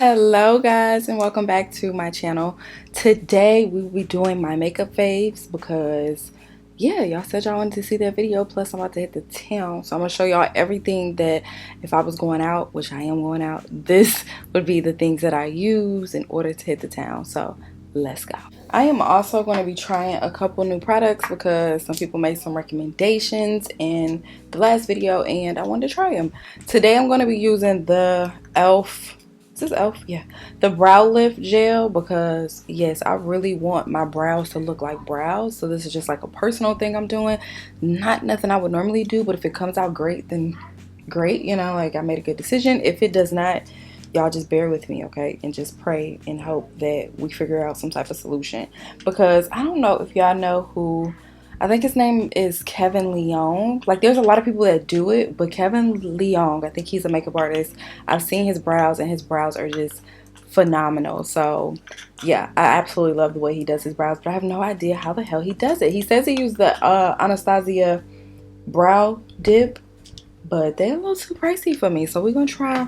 Hello guys, and welcome back to my channel. Today we will be doing my makeup faves because yeah, y'all said y'all wanted to see that video. Plus I'm about to hit the town, so I'm gonna show y'all everything that if I was going out, which I am going out, this would be the things that I use in order to hit the town. So let's go. I am also going to be trying a couple new products because some people made some recommendations in the last video and I wanted to try them. Today I'm going to be using the e.l.f. Is this e.l.f.? Yeah. The brow lift gel because yes, I really want my brows to look like brows. So this is just like a personal thing I'm doing. Not nothing I would normally do, but if it comes out great, then great. You know, like I made a good decision. If it does not, y'all just bear with me, okay? And just pray and hope that we figure out some type of solution. Because I don't know if y'all know who, I think his name is Kevin Leong. Like there's a lot of people that do it, but Kevin Leong, I think he's a makeup artist. I've seen his brows and his brows are just phenomenal. So yeah, I absolutely love the way he does his brows, but I have no idea how the hell he does it. He says he used the Anastasia brow dip, but they're a little too pricey for me. So we're gonna try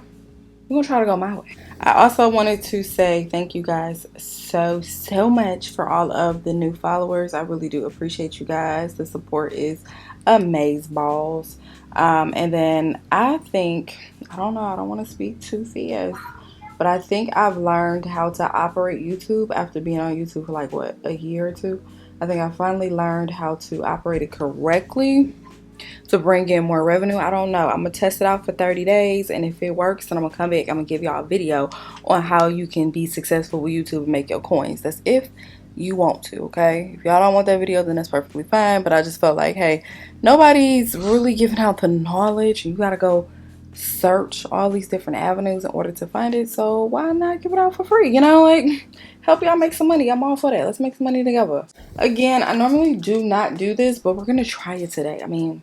to go my way. I also wanted to say thank you guys so much for all of the new followers. I really do appreciate you guys. The support is amazeballs. And then I think, I don't know, I don't want to speak too fast, but I think I've learned how to operate YouTube after being on YouTube for like what, a year or two. I think I finally learned how to operate it correctly to bring in more revenue. I don't know. I'm gonna test it out for 30 days, and if it works, then I'm gonna come back. I'm gonna give y'all a video on how you can be successful with YouTube and make your coins. That's if you want to, okay? If y'all don't want that video, then that's perfectly fine. But I just felt like, hey, nobody's really giving out the knowledge. You gotta go search all these different avenues in order to find it. So why not give it out for free? You know, like help y'all make some money. I'm all for that. Let's make some money together. Again, I normally do not do this, but we're gonna try it today. I mean,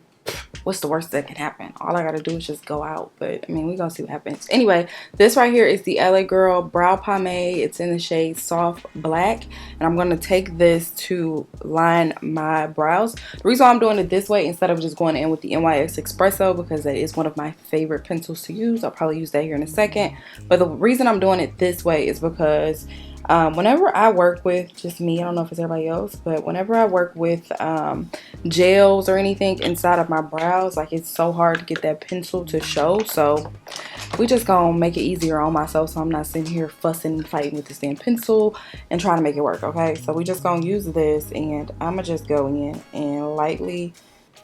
what's the worst that can happen? All I gotta do is just go out. But I mean, we're gonna see what happens. Anyway, this right here is the LA Girl Brow Pomade. It's in the shade Soft Black, and I'm gonna take this to line my brows. The reason why I'm doing it this way instead of just going in with the NYX Espresso, because that is one of my favorite pencils to use. I'll probably use that here in a second, but the reason I'm doing it this way is because whenever I work with, just me, I don't know if it's everybody else, but whenever I work with gels or anything inside of my brows, like it's so hard to get that pencil to show. So we just gonna make it easier on myself, so I'm not sitting here fussing and fighting with this damn pencil and trying to make it work. Okay, so we just gonna use this, and I'm gonna just go in and lightly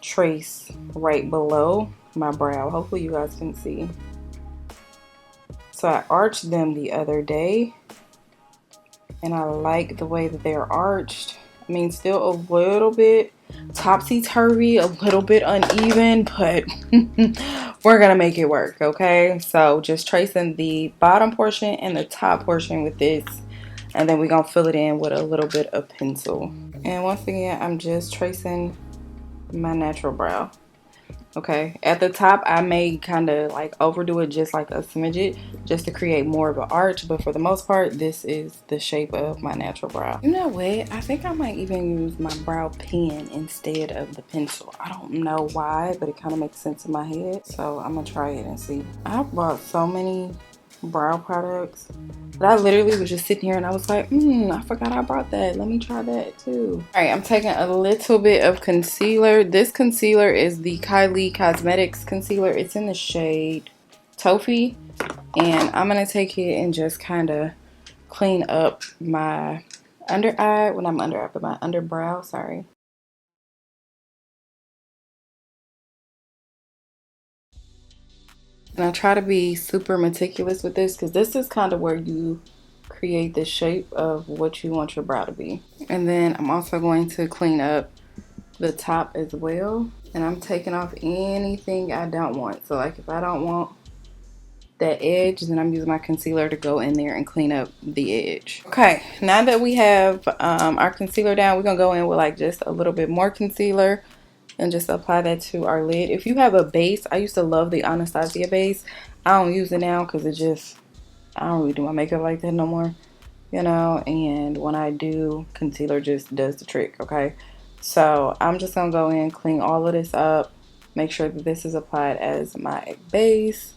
trace right below my brow. Hopefully you guys can see. So I arched them the other day, and I like the way that they're arched. I mean, still a little bit topsy-turvy, a little bit uneven, but we're gonna make it work, okay? So just tracing the bottom portion and the top portion with this, and then we're gonna fill it in with a little bit of pencil. And once again, I'm just tracing my natural brow. Okay, at the top I may kind of like overdo it just like a smidget just to create more of an arch, but for the most part this is the shape of my natural brow. You know what, I think I might even use my brow pen instead of the pencil. I don't know why, but it kind of makes sense in my head, so I'm gonna try it and see. I bought so many brow products, but I literally was just sitting here and I was like, I forgot I brought that. Let me try that too. All right, I'm taking a little bit of concealer. This concealer is the Kylie Cosmetics concealer. It's in the shade Tofee, and I'm gonna take it and just kind of clean up my under eye, when I'm under eye, but my underbrow, sorry. And I try to be super meticulous with this because this is kind of where you create the shape of what you want your brow to be. And then I'm also going to clean up the top as well. And I'm taking off anything I don't want. So like if I don't want that edge, then I'm using my concealer to go in there and clean up the edge. Okay, now that we have our concealer down, we're gonna go in with like just a little bit more concealer and just apply that to our lid. If you have a base, I used to love the Anastasia base. I don't use it now because it just, I don't really do my makeup like that no more, you know, and when I do, concealer just does the trick, okay? So I'm just gonna go in, clean all of this up, make sure that this is applied as my base,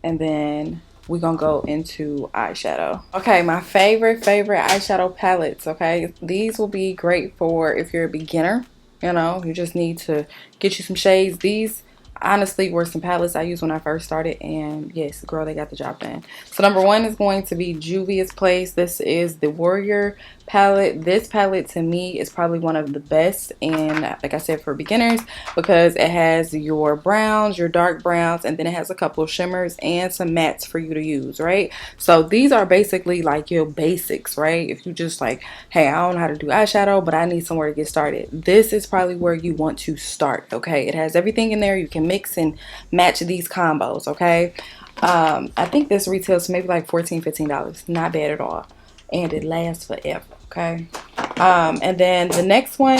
and then we're gonna go into eyeshadow. Okay, my favorite eyeshadow palettes. Okay, these will be great for if you're a beginner. You know, you just need to get you some shades. These honestly were some palettes I used when I first started, and yes, girl, they got the job done. So number one is going to be Juvia's Place. This is the Warrior palette. This palette to me is probably one of the best, and like I said, for beginners, because it has your browns, your dark browns, and then it has a couple of shimmers and some mattes for you to use, right? So these are basically like your basics, right? If you just like, hey, I don't know how to do eyeshadow, but I need somewhere to get started, this is probably where you want to start. Okay, it has everything in there. You can mix and match these combos. Okay, I think this retails maybe like $14-15. Not bad at all, and it lasts forever. Okay, and then the next one,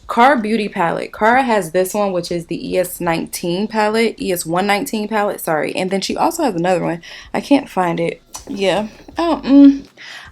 Cara Beauty palette. Cara has this one, which is the ES119 palette, sorry. And then she also has another one. I can't find it. Yeah. Oh,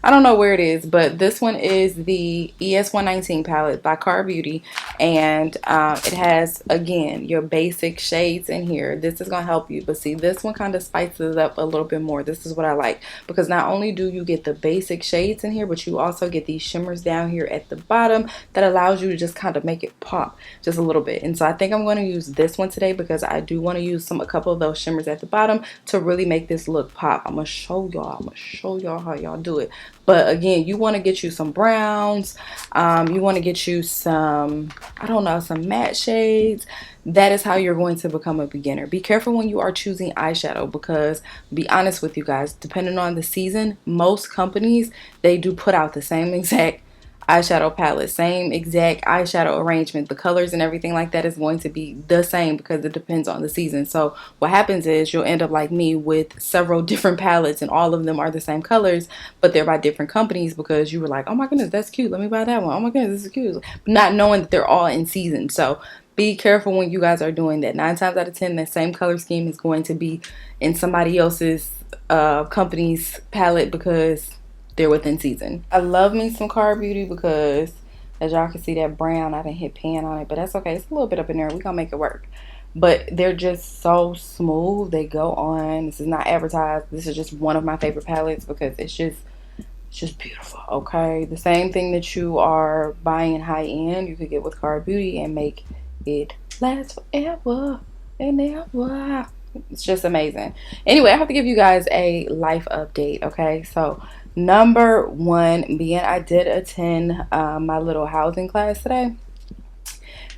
I don't know where it is, but this one is the ES119 palette by Cara Beauty, and it has, again, your basic shades in here. This is gonna help you, but see, this one kind of spices it up a little bit more. This is what I like, because not only do you get the basic shades in here, but you also get these shimmers down here at the bottom that allows you to just kind of make it pop just a little bit. And so I think I'm going to use this one today, because I do want to use a couple of those shimmers at the bottom to really make this look pop. I'm gonna show y'all how y'all do it. But again, you want to get you some browns, you want to get you some, I don't know, some matte shades. That is how you're going to become a beginner. Be careful when you are choosing eyeshadow, because be honest with you guys, depending on the season, most companies, they do put out the same exact eyeshadow palette, same exact eyeshadow arrangement. The colors and everything like that is going to be the same, because it depends on the season. So what happens is you'll end up like me with several different palettes, and all of them are the same colors, but they're by different companies, because you were like, oh my goodness, that's cute, let me buy that one. Oh my goodness, this is cute, not knowing that they're all in season. So be careful when you guys are doing that. 9 times out of 10, that same color scheme is going to be in somebody else's company's palette, because they're within season. I love me some Cara Beauty, because as y'all can see, that brown, I didn't hit pan on it, but that's okay. It's a little bit up in there. We're gonna make it work. But they're just so smooth. They go on. This is not advertised. This is just one of my favorite palettes, because it's just beautiful. Okay, the same thing that you are buying high end, you could get with Cara Beauty and make it last forever and ever. It's just amazing. Anyway, I have to give you guys a life update. Okay, so number one being, I did attend my little housing class today,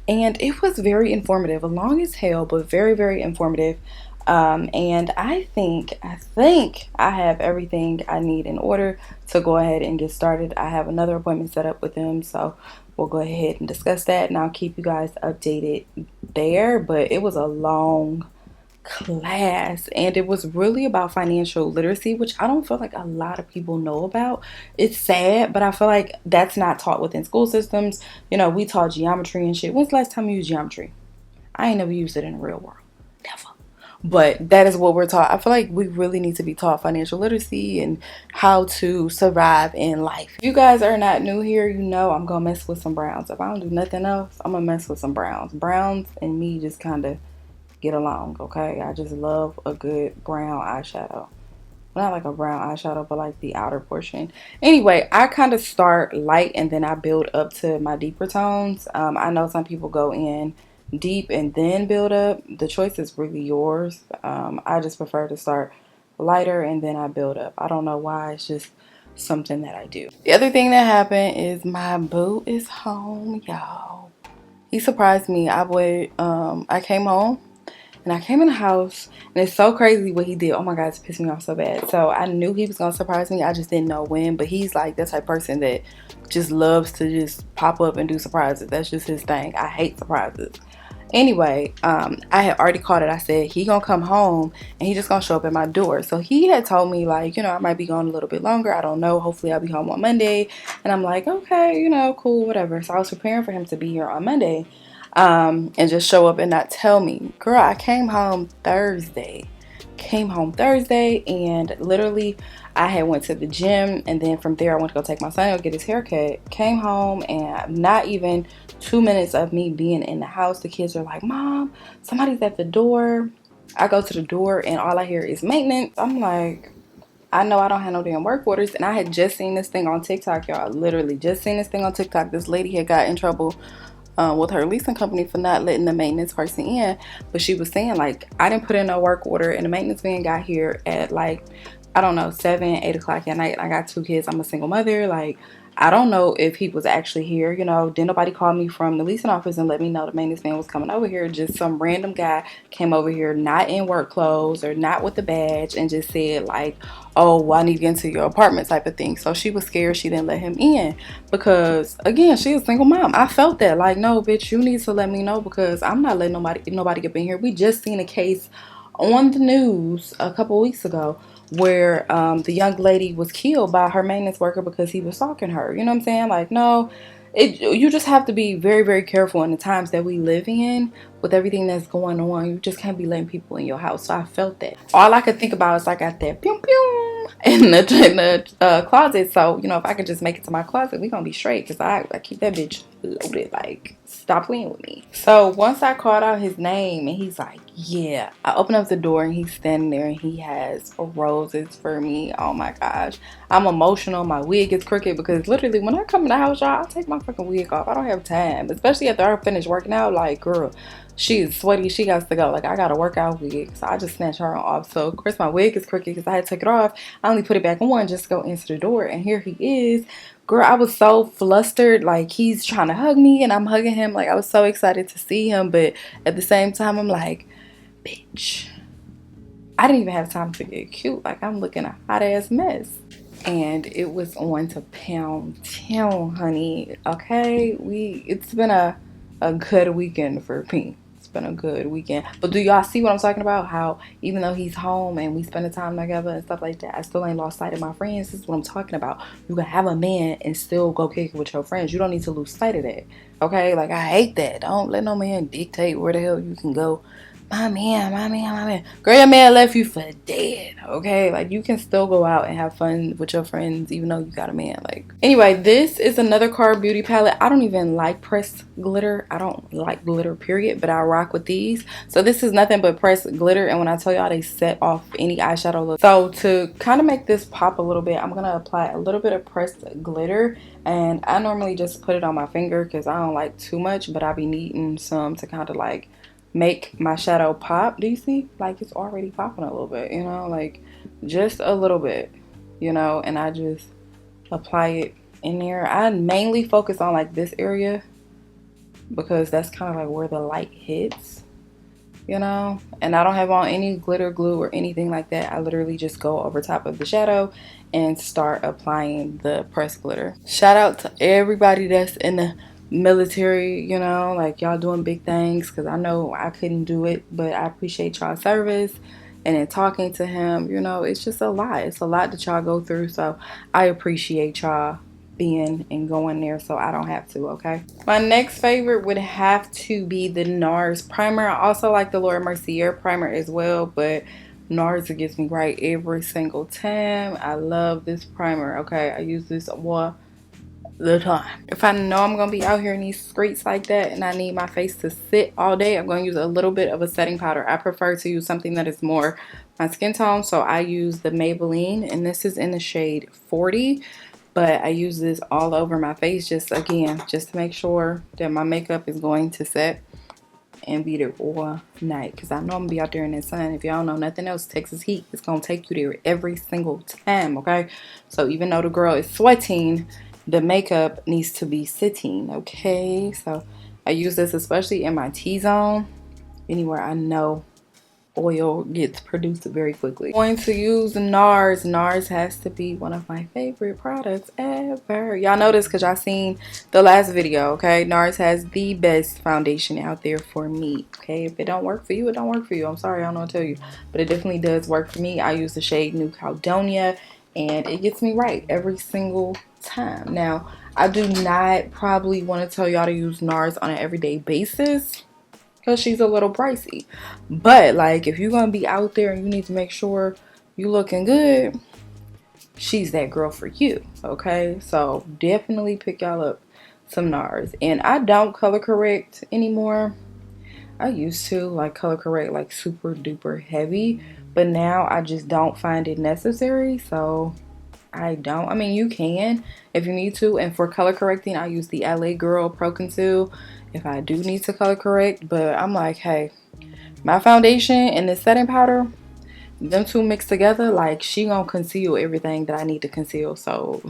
and it was very informative, long as hell, but very, very informative. And I think I have everything I need in order to go ahead and get started. I have another appointment set up with them, so we'll go ahead and discuss that, and I'll keep you guys updated there. But it was a long class, and it was really about financial literacy, which I don't feel like a lot of people know about. It's sad, but I feel like that's not taught within school systems. You know, we taught geometry and shit. When's the last time you used geometry? I ain't never used it in the real world, never. But that is what we're taught. I feel like we really need to be taught financial literacy and how to survive in life. If you guys are not new here, you know I'm gonna mess with some browns. If I don't do nothing else, I'm gonna mess with some browns. Browns and me just kind of get along. Okay, I just love a good brown eyeshadow. Not like a brown eyeshadow, but like the outer portion. Anyway, I kind of start light and then I build up to my deeper tones. I know some people go in deep and then build up. The choice is really yours. I just prefer to start lighter and then I build up. I don't know why, it's just something that I do. The other thing that happened is my boo is home, y'all. He surprised me. I came home and I came in the house, and it's so crazy what he did. Oh my God, it's pissed me off so bad. So I knew he was gonna surprise me. I just didn't know when. But he's like that type of person that just loves to just pop up and do surprises. That's just his thing. I hate surprises. Anyway, I had already called it. I said he gonna come home and he just gonna show up at my door. So he had told me, like, you know, I might be gone a little bit longer. I don't know. Hopefully I'll be home on Monday. And I'm like, okay, you know, cool, whatever. So I was preparing for him to be here on Monday. And just show up and not tell me. Girl, I came home Thursday. And literally I had went to the gym, and then from there I went to go take my son to get his haircut. Came home, and not even 2 minutes of me being in the house, the kids are like, Mom, somebody's at the door. I go to the door and all I hear is maintenance. I'm like, I know I don't have no damn work orders, and I had just seen this thing on TikTok, y'all. Literally just seen this thing on TikTok. This lady had got in trouble with her leasing company for not letting the maintenance person in, but she was saying like, I didn't put in a work order, and the maintenance man got here at like, I don't know, 7-8 o'clock at night. I got 2 kids. I'm a single mother. Like, I don't know if he was actually here. You know, didn't nobody call me from the leasing office and let me know the maintenance man was coming over here. Just some random guy came over here, not in work clothes or not with the badge, and just said like, oh, well, I need to get into your apartment type of thing. So she was scared. She didn't let him in because, again, she's a single mom. I felt that. Like, no, bitch, you need to let me know because I'm not letting nobody get in here. We just seen a case on the news a couple weeks ago where the young lady was killed by her maintenance worker because he was stalking her. You know what I'm saying? Like, no, you just have to be very, very careful in the times that we live in with everything that's going on. You just can't be letting people in your house. So I felt that. All I could think about is I got that pew pew in the closet. So, you know, if I could just make it to my closet, we gonna be straight because I keep that bitch loaded. Like, stop playing with me. So once I called out his name and he's like, yeah, I open up the door and he's standing there and he has roses for me. Oh my gosh, I'm emotional. My wig is crooked because literally when I come in the house, y'all, I take my fucking wig off. I don't have time, especially after I finish working out. Like, girl, she is sweaty. She got to go. Like, I got a workout wig, so I just snatched her off. So of course my wig is crooked because I had to take it off. I only put it back on just to go into the door, and here he is. Girl, I was so flustered. Like, he's trying to hug me and I'm hugging him. Like, I was so excited to see him, but at the same time I'm like, bitch, I didn't even have time to get cute. Like, I'm looking a hot ass mess. And it was on to pound town, honey. Okay, it's been a good weekend for me. It's been a good weekend. But do y'all see what I'm talking about? How even though he's home and we spend the time together and stuff like that, I still ain't lost sight of my friends. This is what I'm talking about. You can have a man and still go kick it with your friends. You don't need to lose sight of that. Okay, like, I hate that. Don't let no man dictate where the hell you can go. My man. Girl, your man left you for dead, okay? Like, you can still go out and have fun with your friends even though you got a man. Like, anyway, this is another Card Beauty palette. I don't even like pressed glitter. I don't like glitter, period, but I rock with these. So this is nothing but pressed glitter, and when I tell y'all, they set off any eyeshadow look. So to kind of make this pop a little bit, I'm gonna apply a little bit of pressed glitter, and I normally just put it on my finger because I don't like too much, but I be needing some to kind of like make my shadow pop. Do you see? Like, it's already popping a little bit, you know, like just a little bit, you know, and I just apply it in there. I mainly focus on like this area because that's kind of like where the light hits, you know, and I don't have on any glitter glue or anything like that. I literally just go over top of the shadow and start applying the pressed glitter. Shout out to everybody that's in the military, you know, like, y'all doing big things, because I know I couldn't do it, but I appreciate y'all service. And then talking to him, you know, it's just a lot. It's a lot that y'all go through, so I appreciate y'all being and going there so I don't have to. Okay, my next favorite would have to be the NARS primer. I also like the Mercier primer as well, but NARS, it gets me right every single time. I love this primer. Okay, I use this the time. If I know I'm gonna be out here in these streets like that and I need my face to sit all day, I'm gonna use a little bit of a setting powder. I prefer to use something that is more my skin tone, so I use the Maybelline, and this is in the shade 40, but I use this all over my face, just to make sure that my makeup is going to set and be there all night, because I know I'm gonna be out there in the sun. If y'all know nothing else, Texas heat is gonna take you there every single time. Okay, so even though the girl is sweating, the makeup needs to be sitting. Okay, so I use this especially in my T-zone, anywhere I know oil gets produced very quickly. I'm going to use NARS. NARS has to be one of my favorite products ever. Y'all know this because y'all seen the last video. Okay, NARS has the best foundation out there for me. Okay, if it don't work for you, it don't work for you. I'm sorry, I don't know what to tell you, but it definitely does work for me. I use the shade New Caledonia, and it gets me right every single time. Now, I do not probably want to tell y'all to use NARS on an everyday basis because she's a little pricey, but like, if you're gonna be out there and you need to make sure you looking good, she's that girl for you. Okay, so definitely pick y'all up some NARS. And I don't color correct anymore. I used to like color correct like super duper heavy, but now I just don't find it necessary, so I don't. I mean, you can if you need to, and for color correcting I use the LA Girl Pro Conceal if I do need to color correct. But I'm like, hey, my foundation and this setting powder, them two mixed together, like, she gonna conceal everything that I need to conceal. So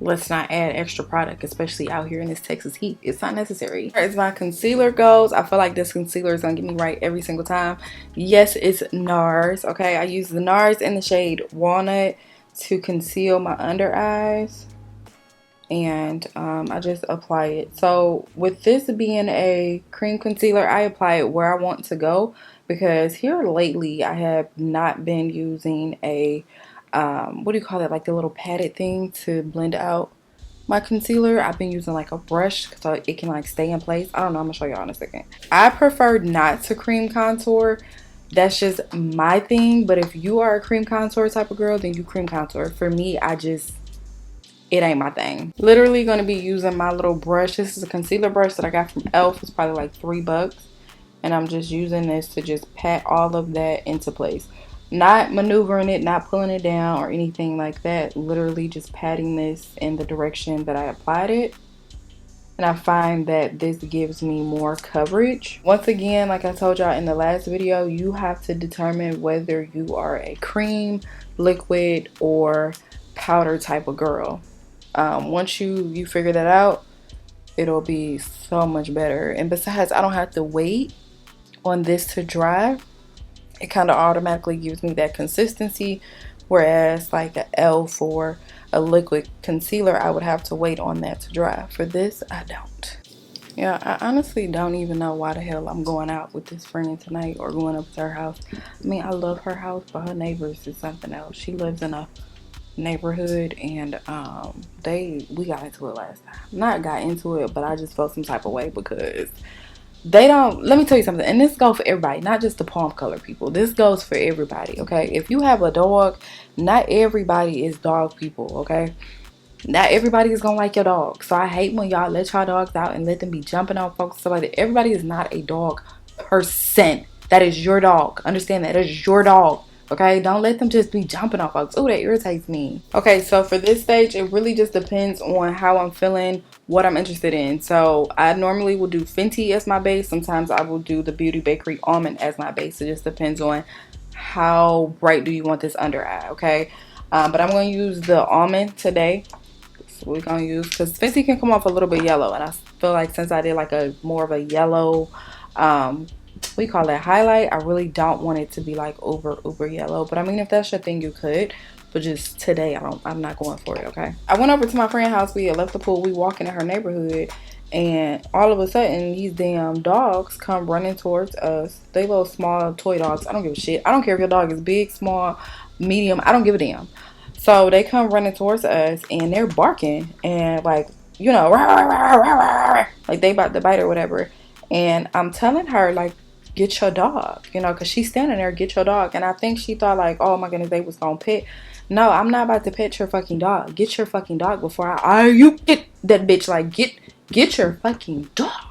let's not add extra product, especially out here in this Texas heat. It's not necessary. As my concealer goes, I feel like this concealer is gonna get me right every single time. Yes, it's NARS. Okay, I use the NARS in the shade Walnut to conceal my under eyes, and I just apply it. So with this being a cream concealer, I apply it where I want to go, because here lately I have not been using a what do you call it, like the little padded thing to blend out my concealer. I've been using like a brush so it can like stay in place. I don't know, I'm gonna show y'all in a second. I prefer not to cream contour. That's just my thing. But if you are a cream contour type of girl, then you cream contour. For me, it ain't my thing. Literally gonna be using my little brush. This is a concealer brush that I got from Elf. It's probably like $3. And I'm just using this to just pat all of that into place. Not maneuvering it, not pulling it down or anything like that. Literally just patting this in the direction that I applied it. And I find that this gives me more coverage. Once again, like I told y'all in the last video, you have to determine whether you are a cream, liquid, or powder type of girl. Once you figure that out, it'll be so much better. And besides, I don't have to wait on this to dry. It kind of automatically gives me that consistency, whereas like an Elf or a liquid concealer, I would have to wait on that to dry. For this, I don't. Yeah, I honestly don't even know why the hell I'm going out with this friend tonight or going up to her house. I mean, I love her house, but her neighbors is something else. She lives in a neighborhood, and we got into it last time. Not got into it, but I just felt some type of way because they don't. Let me tell you something, and this goes for everybody, not just the palm color people. This goes for everybody, okay? If you have a dog, not everybody is dog people, okay? Not everybody is gonna like your dog. So I hate when y'all let y'all dogs out and let them be jumping on folks, stuff like that. Everybody is not a dog person. That is your dog. Understand that. That is your dog. Okay, don't let them just be jumping on folks. Oh, that irritates me. Okay, so for this stage, it really just depends on how I'm feeling, what I'm interested in. So I normally will do Fenty as my base. Sometimes I will do the Beauty Bakerie Almond as my base. It just depends on how bright do you want this under eye, okay? But I'm going to use the Almond today. So we're going to use, because Fenty can come off a little bit yellow. And I feel like since I did like a more of a yellow, we call that highlight, I really don't want it to be like uber yellow. But I mean, if that's your thing, you could, but just today I'm not going for it. Okay, I went over to my friend's house. We had left the pool. We walking in her neighborhood, and all of a sudden these damn dogs come running towards us. They little small toy dogs. I don't give a shit. I don't care if your dog is big, small, medium, I don't give a damn. So they come running towards us, and they're barking, and like, you know, like they about to bite or whatever. And I'm telling her, like, get your dog, you know, because she's standing there, get your dog. And I think she thought like, oh my goodness, they was gonna pet. No, I'm not about to pet your fucking dog. Get your fucking dog before you get that bitch. Like, get your fucking dog.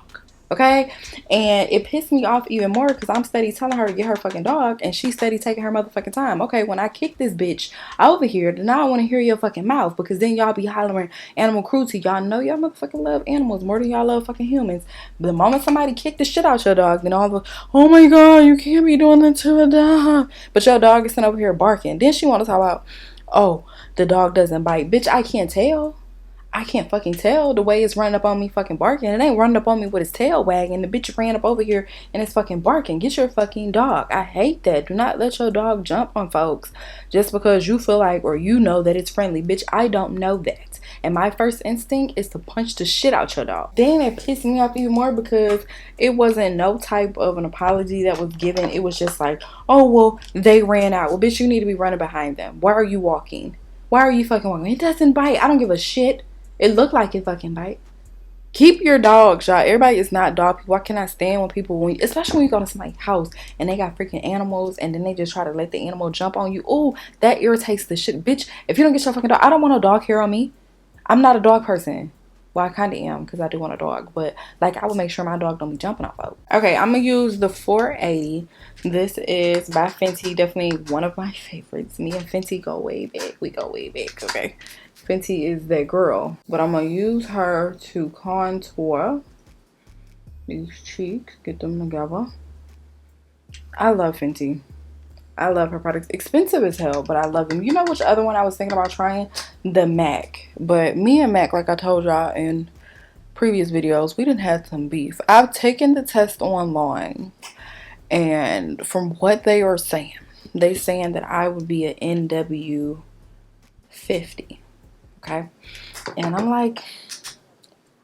Okay? And it pissed me off even more because I'm steady telling her to get her fucking dog, and she's steady taking her motherfucking time. Okay, when I kick this bitch over here, then I want to hear your fucking mouth, because then y'all be hollering animal cruelty. Y'all know y'all motherfucking love animals more than y'all love fucking humans. But the moment somebody kick the shit out your dog, then all the, oh my god, you can't be doing that to a dog. But your dog is sitting over here barking. Then she want to talk about, oh, the dog doesn't bite. Bitch, I can't tell. I can't fucking tell the way it's running up on me fucking barking. It ain't running up on me with its tail wagging. The bitch ran up over here and it's fucking barking. Get your fucking dog. I hate that. Do not let your dog jump on folks just because you feel like, or you know that it's friendly. Bitch, I don't know that. And my first instinct is to punch the shit out your dog. Then it pissed me off even more because it wasn't no type of an apology that was given. It was just like, oh, well, they ran out. Well, bitch, you need to be running behind them. Why are you walking? Why are you fucking walking? It doesn't bite. I don't give a shit. It looked like it fucking bite. Keep your dogs, y'all. Everybody is not dog people. I cannot stand when people, especially when you go to somebody's house and they got freaking animals and then they just try to let the animal jump on you. Oh, that irritates the shit. Bitch, if you don't get your fucking dog, I don't want no dog hair on me. I'm not a dog person. Well, I kind of am because I do want a dog, but like I would make sure my dog don't be jumping off of. Okay, I'm gonna use the 480. This is by Fenty, definitely one of my favorites. Me and Fenty go way back. We go way back. Okay, Fenty is that girl, but I'm gonna use her to contour these cheeks, get them together. I love Fenty. I love her products. Expensive as hell, but I love them. You know which other one I was thinking about trying? The MAC. But me and MAC, like I told y'all in previous videos, we didn't have some beef. I've taken the test online, and from what they are saying, they saying that I would be an NW 50. Okay? And I'm like,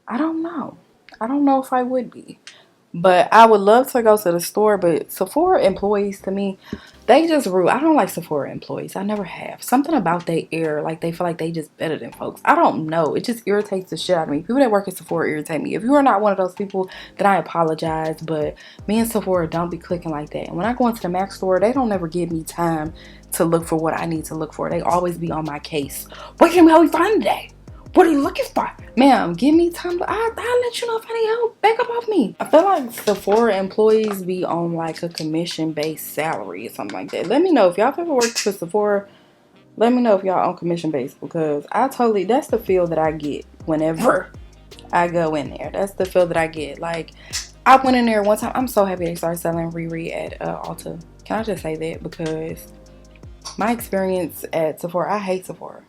I don't know. I don't know if I would be. But I would love to go to the store, but Sephora employees, to me, they just rude. I don't like Sephora employees. I never have. Something about their air, like they feel like they just better than folks. I don't know. It just irritates the shit out of me. People that work at Sephora irritate me. If you are not one of those people, then I apologize. But me and Sephora don't be clicking like that. And when I go into the MAC store, they don't ever give me time to look for what I need to look for. They always be on my case. What can we help you find today? What are you looking for? Ma'am, give me time. I'll let you know if I need help. Back up off me. I feel like Sephora employees be on like a commission-based salary or something like that. Let me know if y'all ever worked for Sephora. Let me know if y'all on commission-based, because that's the feel that I get whenever I go in there. That's the feel that I get. Like, I went in there one time. I'm so happy they started selling Riri at Ulta. Can I just say that? Because my experience at Sephora, I hate Sephora.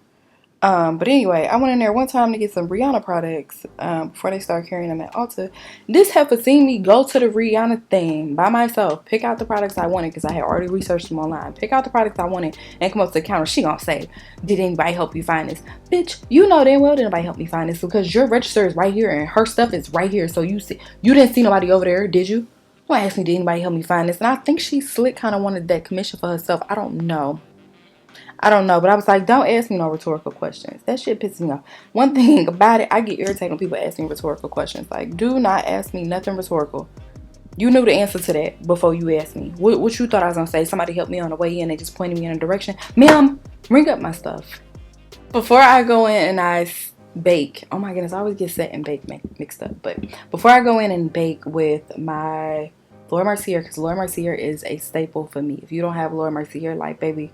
But anyway, I went in there one time to get some Rihanna products before they started carrying them at Ulta. This heifer seen me go to the Rihanna thing by myself, pick out the products I wanted because I had already researched them online, pick out the products I wanted, and come up to the counter. She gonna say, did anybody help you find this? Bitch, you know damn well did nobody help me find this, because your register is right here and her stuff is right here. So you didn't see nobody over there, did you? Don't ask me, did anybody help me find this? And I think she slick kind of wanted that commission for herself. I don't know, but I was like, don't ask me no rhetorical questions. That shit pisses me off. One thing about it, I get irritated when people ask me rhetorical questions. Like, do not ask me nothing rhetorical. You knew the answer to that before you asked me. What you thought I was going to say? Somebody helped me on the way in. They just pointed me in a direction. Ma'am, ring up my stuff. Before I go in and I bake, oh my goodness, I always get set and bake mixed up. But before I go in and bake with my Laura Mercier, because Laura Mercier is a staple for me. If you don't have Laura Mercier, like, baby,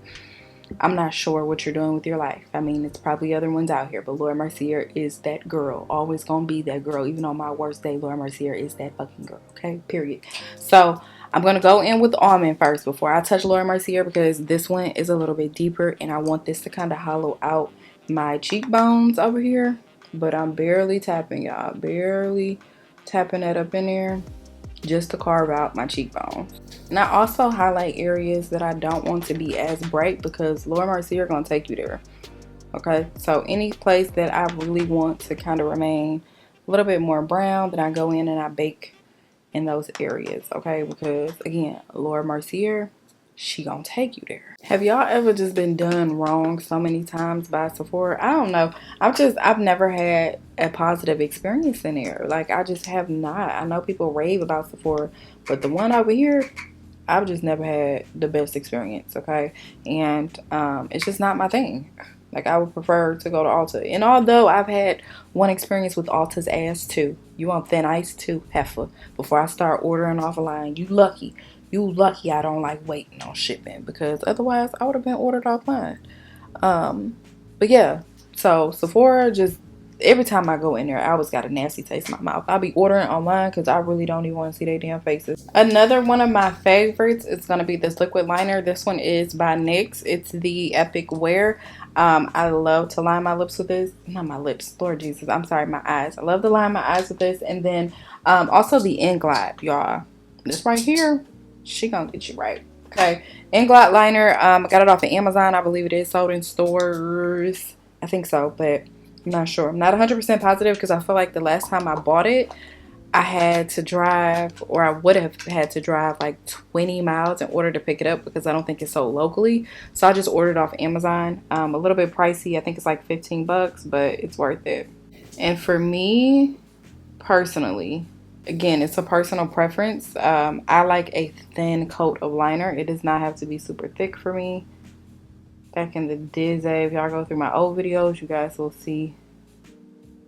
I'm not sure what you're doing with your life. I mean, it's probably other ones out here, but Laura Mercier is that girl. Always gonna be that girl. Even on my worst day, Laura Mercier is that fucking girl. Okay, period. So I'm gonna go in with Almond first before I touch Laura Mercier, because this one is a little bit deeper and I want this to kind of hollow out my cheekbones over here. But I'm barely tapping, y'all. Barely tapping that up in there, just to carve out my cheekbones. And I also highlight areas that I don't want to be as bright, because Laura Mercier gonna take you there. Okay, so any place that I really want to kind of remain a little bit more brown, then I go in and I bake in those areas. Okay, because again, Laura Mercier, she gonna take you there. Have y'all ever just been done wrong so many times by Sephora? I don't know. I've never had a positive experience in there. Like, I just have not. I know people rave about Sephora, but the one over here, I've just never had the best experience. Okay, and it's just not my thing. Like, I would prefer to go to Ulta. And although I've had one experience with Ulta's ass too. You want thin ice too, heifer? Before I start ordering off a line, you lucky. You lucky I don't like waiting on shipping, because otherwise I would have been ordered offline. But yeah, so Sephora, just every time I go in there, I always got a nasty taste in my mouth. I'll be ordering online because I really don't even want to see their damn faces. Another one of my favorites is going to be this liquid liner. This one is by NYX. It's the Epic Wear. I love to line my lips with this. Not my lips, Lord Jesus. I'm sorry, my eyes. I love to line my eyes with this. And then also the Inglot, y'all. This right here, she gonna get you right. Okay, Inglot liner. I got it off of Amazon. I believe it is sold in stores. I think so, but I'm not sure. I'm not 100% positive, because I feel like the last time I bought it, I had to drive, or I would have had to drive like 20 miles in order to pick it up, because I don't think it's sold locally. So I just ordered off Amazon. A little bit pricey. I think it's like 15 bucks, but it's worth it. And for me personally, again, it's a personal preference. I like a thin coat of liner. It does not have to be super thick for me. Back in the day, if y'all go through my old videos, you guys will see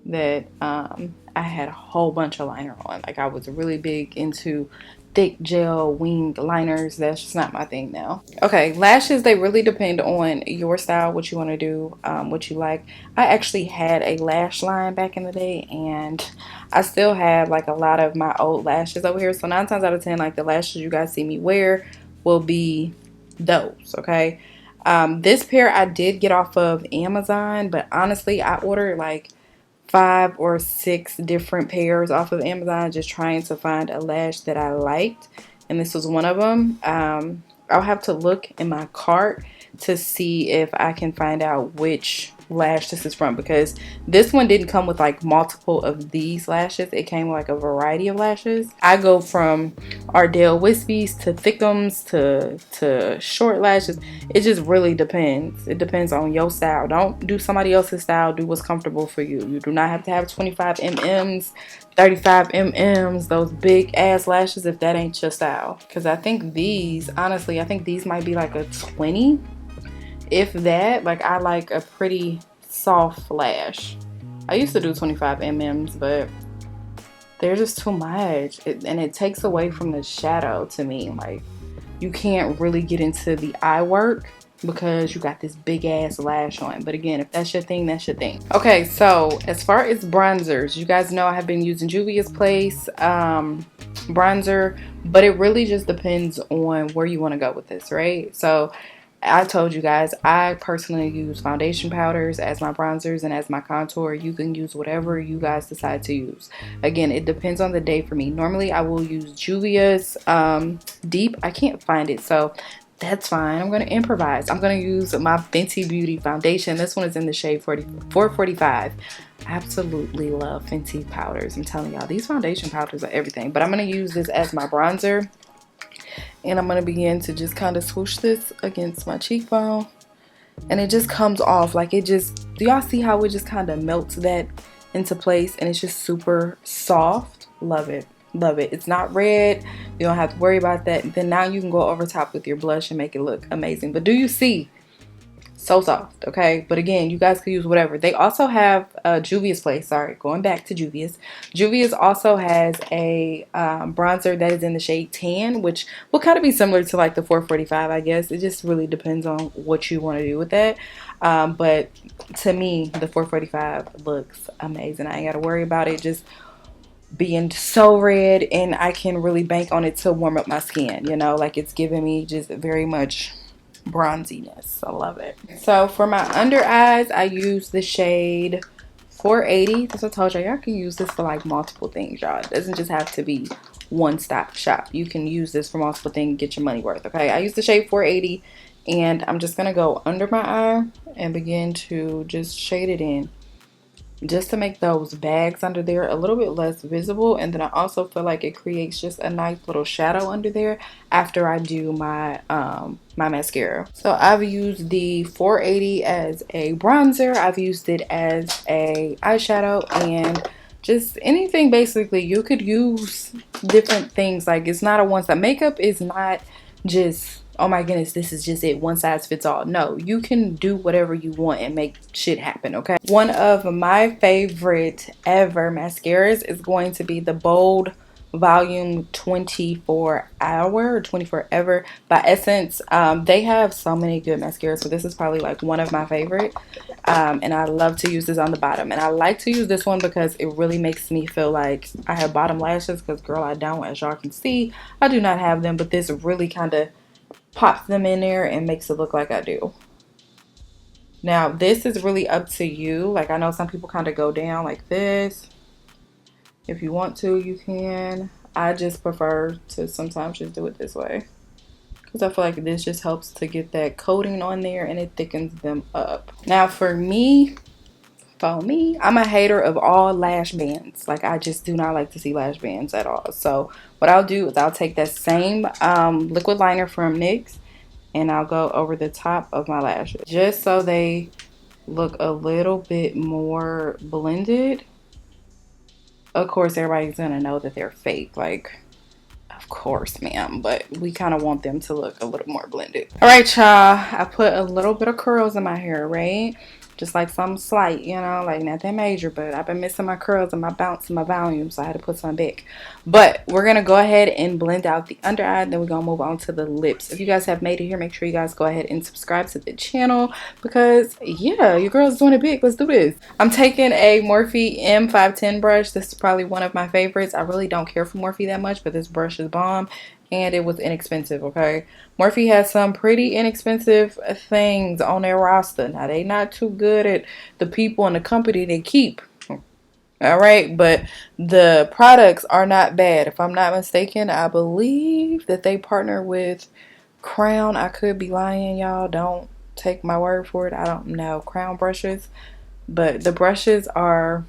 that I had a whole bunch of liner on. Like, I was really big into thick gel winged liners. That's just not my thing now. Okay, lashes, they really depend on your style, what you want to do, what you like. I actually had a lash line back in the day, and I still have like a lot of my old lashes over here. So 9 times out of 10, like the lashes you guys see me wear will be those. Okay, this pair I did get off of Amazon, but honestly I ordered like 5 or 6 different pairs off of Amazon, just trying to find a lash that I liked, and this was one of them. I'll have to look in my cart to see if I can find out which lash this is from, because this one didn't come with like multiple of these lashes. It came with like a variety of lashes. I go from Ardell Wispies to Thickums to short lashes. It just really depends. It depends on your style. Don't do somebody else's style. Do what's comfortable for you. You do not have to have 25 mm's, 35 mm's, those big ass lashes if that ain't your style. Because I think these, honestly, I think these might be like a 20, if that. Like, I like a pretty soft lash. I used to do 25 mm's, but they're just too much, and it takes away from the shadow to me. Like, you can't really get into the eye work because you got this big ass lash on. But again, if that's your thing, that's your thing. Okay, so as far as bronzers, you guys know I have been using Juvia's Place bronzer, but it really just depends on where you want to go with this, right? So I told you guys, I personally use foundation powders as my bronzers and as my contour. You can use whatever you guys decide to use. Again, it depends on the day for me. Normally, I will use Juvia's Deep. I can't find it, so that's fine. I'm going to improvise. I'm going to use my Fenty Beauty foundation. This one is in the shade 445. I absolutely love Fenty powders. I'm telling y'all, these foundation powders are everything. But I'm going to use this as my bronzer. And I'm going to begin to just kind of swoosh this against my cheekbone. And it just comes off. Like, it just, do y'all see how it just kind of melts that into place? And it's just super soft. Love it. Love it. It's not red. You don't have to worry about that. Then now you can go over top with your blush and make it look amazing. But do you see? So soft, okay? But again, you guys can use whatever. They also have Juvia's Place. Sorry, going back to Juvia's. Juvia's also has a bronzer that is in the shade Tan, which will kind of be similar to like the 445, I guess. It just really depends on what you want to do with that. But to me, the 445 looks amazing. I ain't got to worry about it just being so red, and I can really bank on it to warm up my skin, you know? Like, it's giving me just very much bronziness. I love it. So for my under eyes, I use the shade 480. As I told y'all can use this for like multiple things, y'all. It doesn't just have to be one-stop shop. You can use this for multiple things, get your money worth. Okay, I use the shade 480, and I'm just gonna go under my eye and begin to just shade it in, just to make those bags under there a little bit less visible. And then I also feel like it creates just a nice little shadow under there after I do my my mascara. So I've used the 480 as a bronzer, I've used it as a eyeshadow, and just anything basically. You could use different things. Like, it's not a one-stop. Makeup is not just, oh my goodness, this is just it, one size fits all. No, you can do whatever you want and make shit happen, okay? One of my favorite ever mascaras is going to be the Bold Volume 24 Hour or 24 Ever by Essence. They have so many good mascaras, so this is probably like one of my favorite. And I love to use this on the bottom, and I like to use this one because it really makes me feel like I have bottom lashes, because girl, I don't. As y'all can see, I do not have them, but this really kind of pops them in there and makes it look like I do. Now, this is really up to you. Like, I know some people kind of go down like this. If you want to, you can. I just prefer to sometimes just do it this way, because I feel like this just helps to get that coating on there and it thickens them up. Now for me, I'm a hater of all lash bands. Like, I just do not like to see lash bands at all. So what I'll do is I'll take that same liquid liner from NYX, and I'll go over the top of my lashes just so they look a little bit more blended. Of course, everybody's gonna know that they're fake, like, of course, ma'am, but we kind of want them to look a little more blended. All right, y'all, I put a little bit of curls in my hair, right? Just like something slight, you know, like not that major, but I've been missing my curls and my bounce and my volume, so I had to put some back. But we're going to go ahead and blend out the under eye, then we're going to move on to the lips. If you guys have made it here, make sure you guys go ahead and subscribe to the channel because, yeah, your girl's doing it big. Let's do this. I'm taking a Morphe M510 brush. This is probably one of my favorites. I really don't care for Morphe that much, but this brush is bomb. And it was inexpensive, okay? Morphe has some pretty inexpensive things on their roster. Now, they not too good at the people and the company they keep. Alright, but the products are not bad. If I'm not mistaken, I believe that they partner with Crown. I could be lying, y'all. Don't take my word for it. I don't know. Crown brushes. But the brushes are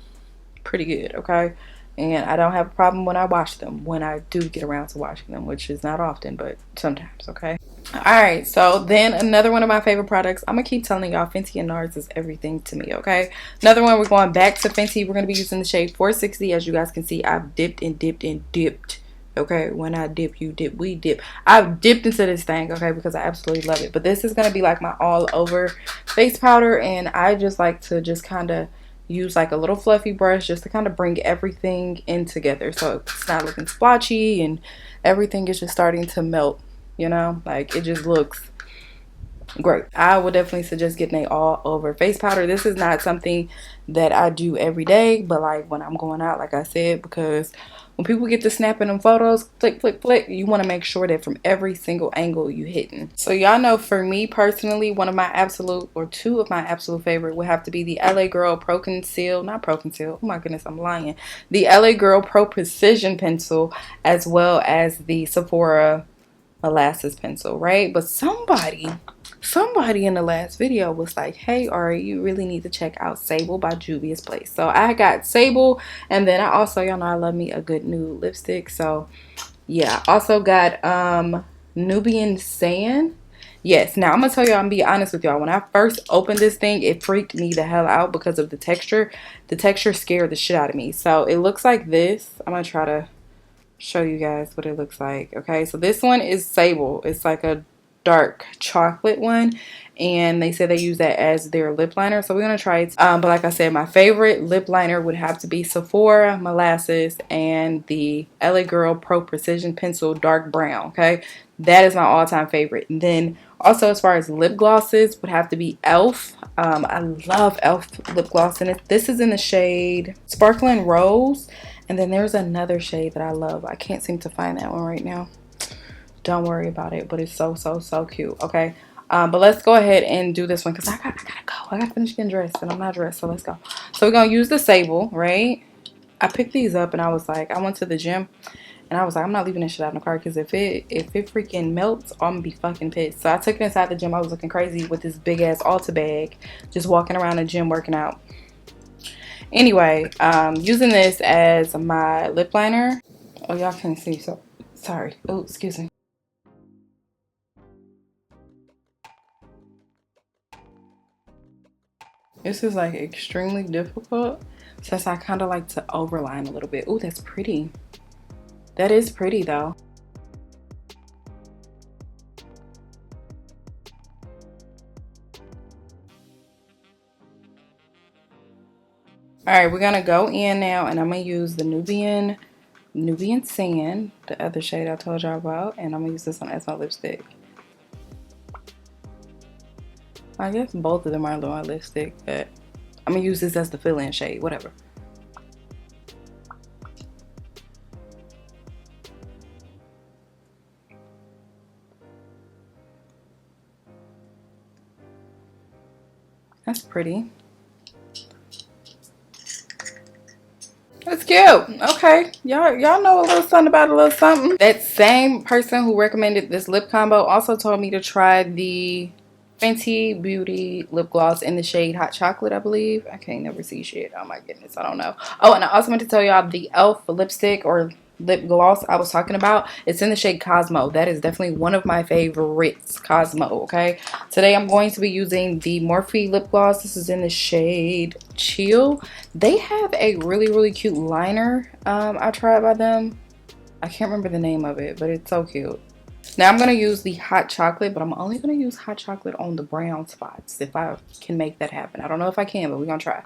pretty good, okay? And I don't have a problem when I wash them, when I do get around to washing them, which is not often, but sometimes, okay? Alright, so then another one of my favorite products. I'm going to keep telling y'all Fenty and NARS is everything to me, okay? Another one, we're going back to Fenty. We're going to be using the shade 460. As you guys can see, I've dipped and dipped and dipped. Okay, when I dip, you dip, we dip. I've dipped into this thing, okay, because I absolutely love it. But this is going to be like my all over face powder, and I just like to just kind of use like a little fluffy brush just to kind of bring everything in together so it's not looking splotchy and everything is just starting to melt, you know, like it just looks great. I would definitely suggest getting a all over face powder. This is not something that I do every day, but like when I'm going out, like I said, because when people get to snapping them photos, flick, flick, flick, you want to make sure that from every single angle you hitting. So y'all know for me personally, one of my absolute, or two of my absolute favorite would have to be the LA Girl Pro Conceal, not Pro Conceal, oh my goodness, I'm lying. The LA Girl Pro Precision Pencil, as well as the Sephora Molasses Pencil, right? But somebody in the last video was like, hey Ari, you really need to check out Sable by Juvia's Place. So I got Sable, and then I also, y'all know I love me a good nude lipstick, so yeah. Also got Nubian Sand. Yes, now I'm gonna tell y'all, I'm gonna be honest with y'all, when I first opened this thing, it freaked me the hell out because of the texture. The texture scared the shit out of me. So it looks like this. I'm gonna try to show you guys what it looks like. Okay, so this one is Sable. It's like a dark chocolate one, and they said they use that as their lip liner, so we're gonna try it. But like I said, my favorite lip liner would have to be Sephora Molasses and the LA Girl Pro Precision Pencil Dark Brown. Okay, that is my all-time favorite. And then also, as far as lip glosses, would have to be Elf. I love Elf lip gloss, and this is in the shade Sparkling Rose. And then there's another shade that I love. I can't seem to find that one right now. Don't worry about it, but it's so cute. Okay, but let's go ahead and do this one because I gotta go. I gotta finish getting dressed, and I'm not dressed, so let's go. So we're gonna use the Sable, right? I picked these up, and I was like, I went to the gym, and I was like, I'm not leaving this shit out in the car because if it freaking melts, I'm gonna be fucking pissed. So I took it inside the gym. I was looking crazy with this big ass Ulta bag, just walking around the gym working out. Anyway, using this as my lip liner. Oh, y'all can't see, so sorry. Oh, excuse me. This is like extremely difficult since I kind of like to overline a little bit. Oh, that's pretty. That is pretty though. Alright, we're gonna go in now, and I'm gonna use the Nubian Sand, the other shade I told y'all about, and I'm gonna use this one as my lipstick. I guess both of them are my lipstick, but I'm gonna use this as the fill-in shade, whatever. That's pretty. That's cute. Okay, y'all know a little something about a little something. That same person who recommended this lip combo also told me to try the Fenty Beauty lip gloss in the shade Hot Chocolate, I believe. I can't never see shit. Oh my goodness, I don't know. Oh, and I also meant to tell y'all the Elf lipstick or lip gloss I was talking about. It's in the shade Cosmo. That is definitely one of my favorites, Cosmo. Okay, today I'm going to be using the Morphe lip gloss. This is in the shade Chill. They have a really cute liner I tried by them. I can't remember the name of it, but it's so cute. Now I'm going to use the hot chocolate, but I'm only going to use hot chocolate on the brown spots if I can make that happen. I don't know if I can, but we're going to try.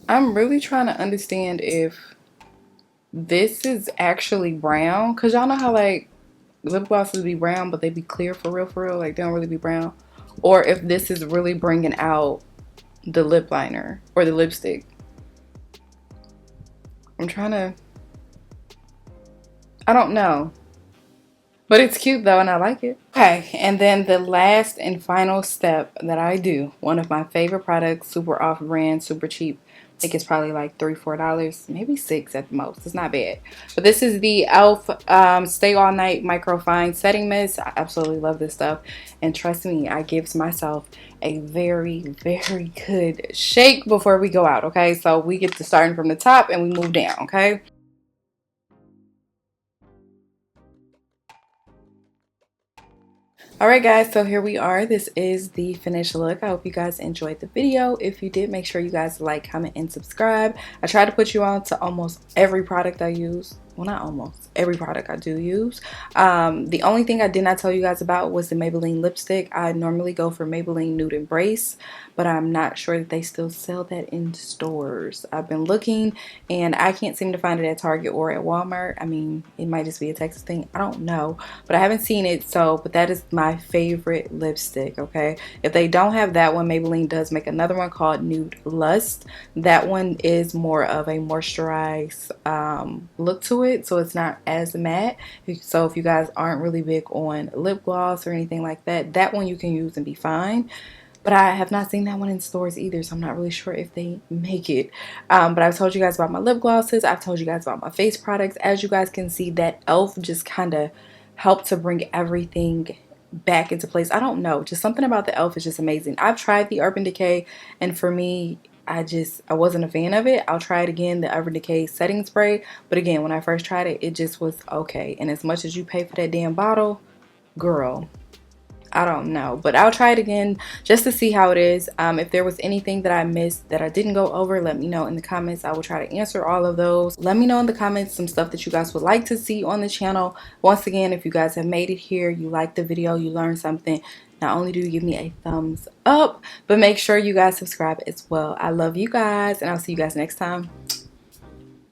I'm really trying to understand if this is actually brown, because y'all know how like lip glosses be brown, but they be clear for real, like they don't really be brown. Or if this is really bringing out the lip liner or the lipstick. I'm trying to, I don't know. But it's cute though, and I like it. Okay, and then the last and final step that I do, one of my favorite products, super off brand, super cheap. I think it's probably like $3, $4, maybe $6 at the most. It's not bad. But this is the e.l.f. Stay All Night Micro Fine Setting Mist. I absolutely love this stuff. And trust me, I give myself a very, very good shake before we go out, okay? So we get to starting from the top and we move down, okay? Alright guys, so here we are. This is the finished look. I hope you guys enjoyed the video. If you did, make sure you guys like, comment, and subscribe. I try to put you on to almost every product I use. Well, not almost. Every product I do use. The only thing I did not tell you guys about was the Maybelline lipstick. I normally go for Maybelline Nude Embrace, but I'm not sure that they still sell that in stores. I've been looking, and I can't seem to find it at Target or at Walmart. I mean, it might just be a Texas thing. I don't know, but I haven't seen it. So, but that is my favorite lipstick, okay? If they don't have that one, Maybelline does make another one called Nude Lust. That one is more of a moisturized look to it, so it's not as matte. So if you guys aren't really big on lip gloss or anything like that, that one you can use and be fine. But I have not seen that one in stores either, so I'm not really sure if they make it. But I've told you guys about my lip glosses. I've told you guys about my face products. As you guys can see, that e.l.f. just kind of helped to bring everything back into place. I don't know, just something about the e.l.f. is just amazing. I've tried the Urban Decay, and for me, I wasn't a fan of it. I'll try it again, the Urban Decay setting spray. But again, when I first tried it, it just was okay. And as much as you pay for that damn bottle, girl, I don't know, but I'll try it again just to see how it is. If there was anything that I missed that I didn't go over, let me know in the comments. I will try to answer all of those. Let me know in the comments some stuff that you guys would like to see on the channel. Once again, if you guys have made it here, you liked the video, you learned something, not only do you give me a thumbs up, but make sure you guys subscribe as well. I love you guys, and I'll see you guys next time.